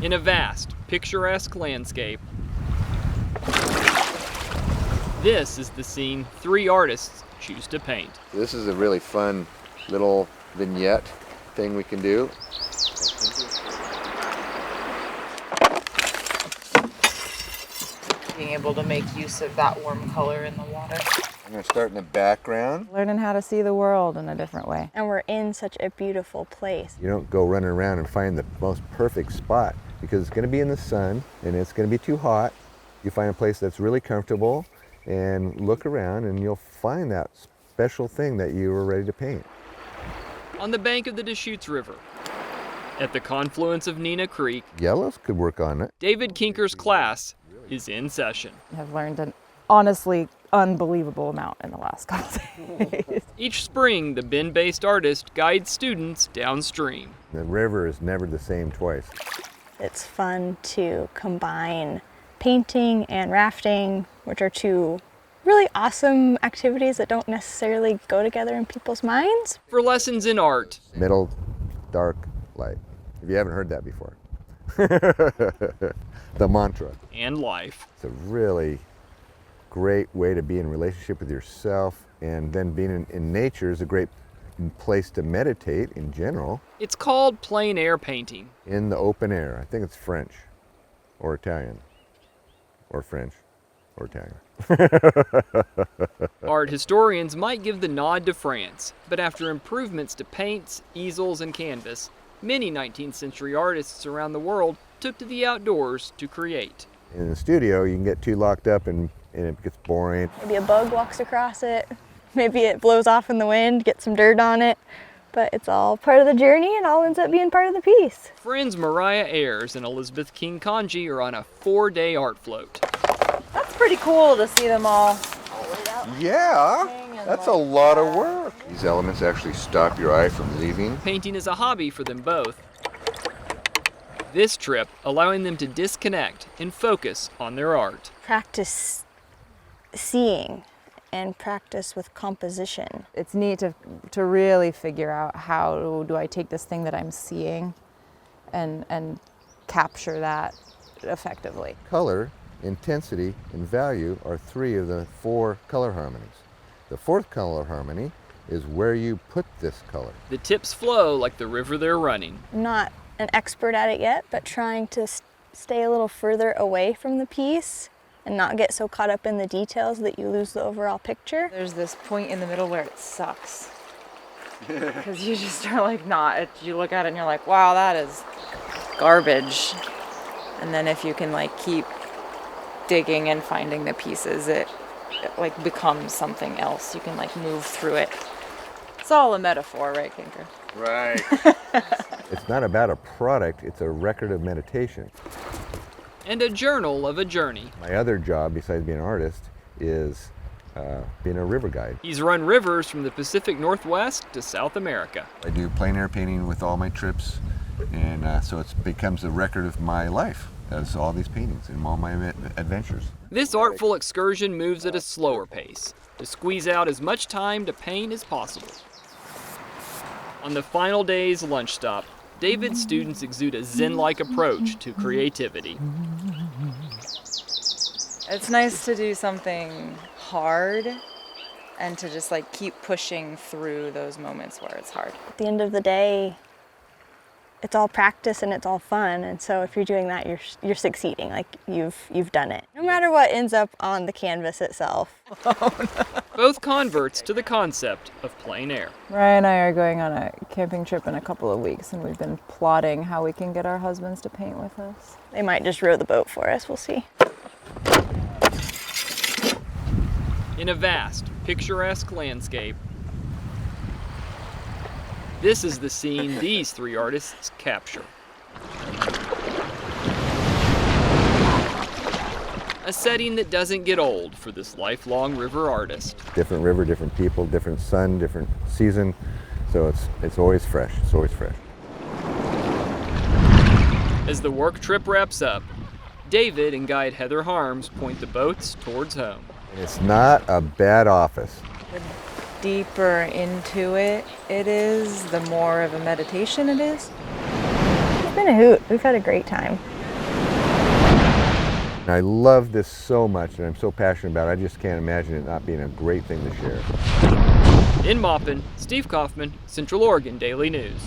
In a vast, picturesque landscape, this is the scene 3 artists choose to paint. This is a really fun little vignette thing we can do. Being able to make use of that warm color in the water. I'm going to start in the background. Learning how to see the world in a different way. And we're in such a beautiful place. You don't go running around and find the most perfect spot because it's going to be in the sun and it's going to be too hot. You find a place that's really comfortable and look around and you'll find that special thing that you were ready to paint. On the bank of the Deschutes River, at the confluence of Neenah Creek, Yellows could work on it. David Kinker's class is in session. I've learned an honestly unbelievable amount in the last couple days. Each spring, the Bend-based artist guides students downstream. The river is never the same twice. It's fun to combine painting and rafting, which are 2 really awesome activities that don't necessarily go together in people's minds. For lessons in art, Middle, dark, light. If you haven't heard that before. The mantra. and life. It's a really great way to be in relationship with yourself, and then being in nature is a great place to meditate in general. It's called plein air painting. In the open air. I think it's French or Italian or French or Italian. Art historians might give the nod to France, but after improvements to paints, easels, and canvas, many 19th century artists around the world took to the outdoors to create. In the studio, you can get too locked up and it gets boring. Maybe a bug walks across it. Maybe it blows off in the wind, gets some dirt on it. But it's all part of the journey and all ends up being part of the piece. Friends Mariah Ayers and Elizabeth King-Kanji are on a 4-day art float. That's pretty cool to see them all. Yeah, that's a lot of work. These elements actually stop your eye from leaving. Painting is a hobby for them both. This trip allowing them to disconnect and focus on their art. Practice seeing and practice with composition. It's neat to really figure out how do I take this thing that I'm seeing and capture that effectively. Color, intensity, and value are 3 of the 4 color harmonies. The 4th color harmony is where you put this color. The tips flow like the river they're running. I'm not an expert at it yet, but trying to stay a little further away from the piece and not get so caught up in the details that you lose the overall picture. There's this point in the middle where it sucks. Because you just are like you look at it and you're like, wow, that is garbage. And then if you can like keep digging and finding the pieces, it like becomes something else. You can like move through it. It's all a metaphor, right, Kinker? Right. It's not about a product, it's a record of meditation. And a journal of a journey. My other job, besides being an artist, is being a river guide. He's run rivers from the Pacific Northwest to South America. I do plein air painting with all my trips, and so it becomes a record of my life as all these paintings and all my adventures. This artful excursion moves at a slower pace to squeeze out as much time to paint as possible. On the final day's lunch stop, David's students exude a zen-like approach to creativity. It's nice to do something hard and to just like keep pushing through those moments where it's hard. At the end of the day, it's all practice and it's all fun, and so if you're doing that, you're succeeding. Like you've done it. No matter what ends up on the canvas itself. Both converts to the concept of plein air. Mariah and I are going on a camping trip in a couple of weeks, and we've been plotting how we can get our husbands to paint with us. They might just row the boat for us, we'll see. In a vast, picturesque landscape, this is the scene these 3 artists capture. A setting that doesn't get old for this lifelong river artist. Different river, different people, different sun, different season, so it's always fresh. It's always fresh. As the work trip wraps up, David and guide Heather Harms point the boats towards home. And it's not a bad office. The deeper into it is, the more of a meditation it is. It's been a hoot. We've had a great time. And I love this so much and I'm so passionate about it, I just can't imagine it not being a great thing to share. In Maupin, Steve Kaufmann, Central Oregon Daily News.